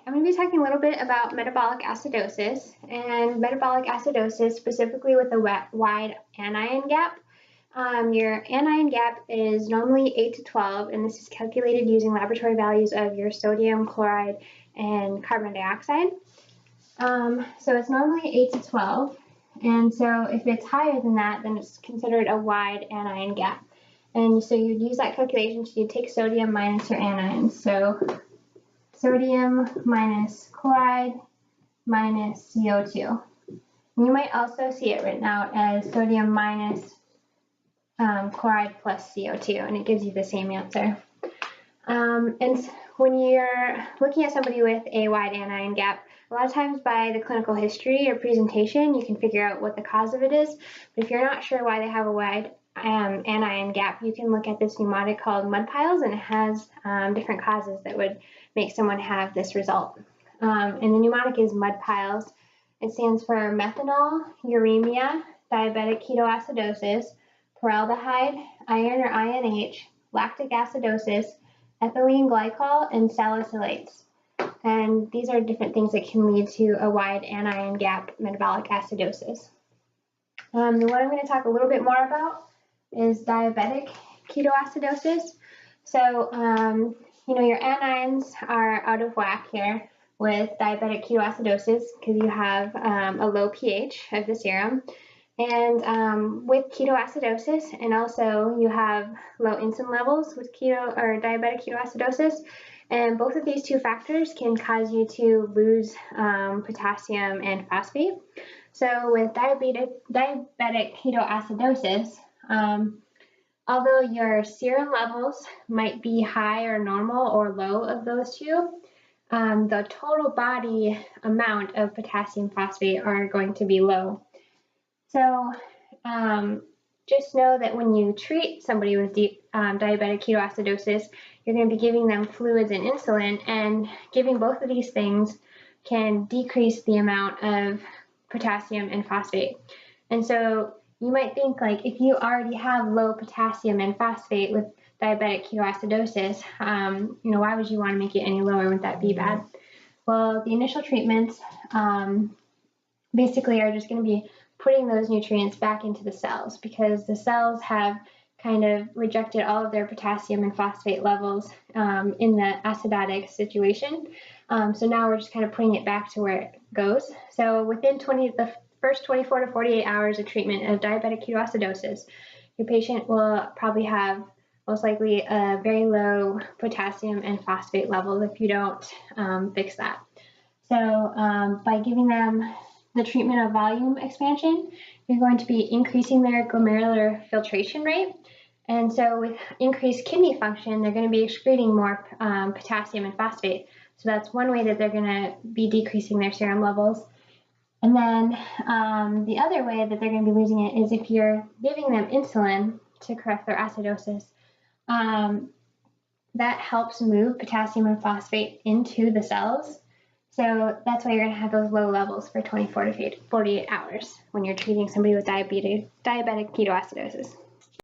I'm going to be talking a little bit about metabolic acidosis, and metabolic acidosis specifically with a wide anion gap. Your anion gap is normally 8 to 12, and this is calculated using laboratory values of your sodium, chloride, and carbon dioxide. So it's normally 8 to 12, and so if it's higher than that, then it's considered a wide anion gap. And so you'd use that calculation, so you'd take sodium minus your anions. So sodium minus chloride minus CO2. And you might also see it written out as sodium minus chloride plus CO2, and it gives you the same answer. And when you're looking at somebody with a wide anion gap, a lot of times by the clinical history or presentation, you can figure out what the cause of it is. But if you're not sure why they have a wide anion gap, you can look at this mnemonic called mud piles, and it has different causes that would make someone have this result. And the mnemonic is mud piles. It stands for methanol, uremia, diabetic ketoacidosis, formaldehyde, iron or INH, lactic acidosis, ethylene glycol, and salicylates. And these are different things that can lead to a wide anion gap metabolic acidosis. What I'm going to talk a little bit more about is diabetic ketoacidosis. So, your anions are out of whack here with diabetic ketoacidosis because you have a low pH of the serum. And with ketoacidosis, and also you have low insulin levels with diabetic ketoacidosis, and both of these two factors can cause you to lose potassium and phosphate. So with diabetic ketoacidosis, although your serum levels might be high or normal or low of those two, the total body amount of potassium phosphate are going to be low. So just know that when you treat somebody with diabetic ketoacidosis, you're going to be giving them fluids and insulin, and giving both of these things can decrease the amount of potassium and phosphate. And so you might think, like, if you already have low potassium and phosphate with diabetic ketoacidosis, why would you want to make it any lower? Wouldn't that be bad? Well, the initial treatments basically are just going to be putting those nutrients back into the cells, because the cells have kind of rejected all of their potassium and phosphate levels in the acidotic situation. So now we're just kind of putting it back to where it goes. So within the first 24 to 48 hours of treatment of diabetic ketoacidosis, your patient will probably have most likely a very low potassium and phosphate level if you don't fix that. So by giving them the treatment of volume expansion, you're going to be increasing their glomerular filtration rate. And so with increased kidney function, they're going to be excreting more potassium and phosphate. So that's one way that they're going to be decreasing their serum levels. And then the other way that they're going to be losing it is if you're giving them insulin to correct their acidosis. That helps move potassium and phosphate into the cells. So that's why you're going to have those low levels for 24 to 48 hours when you're treating somebody with diabetic ketoacidosis.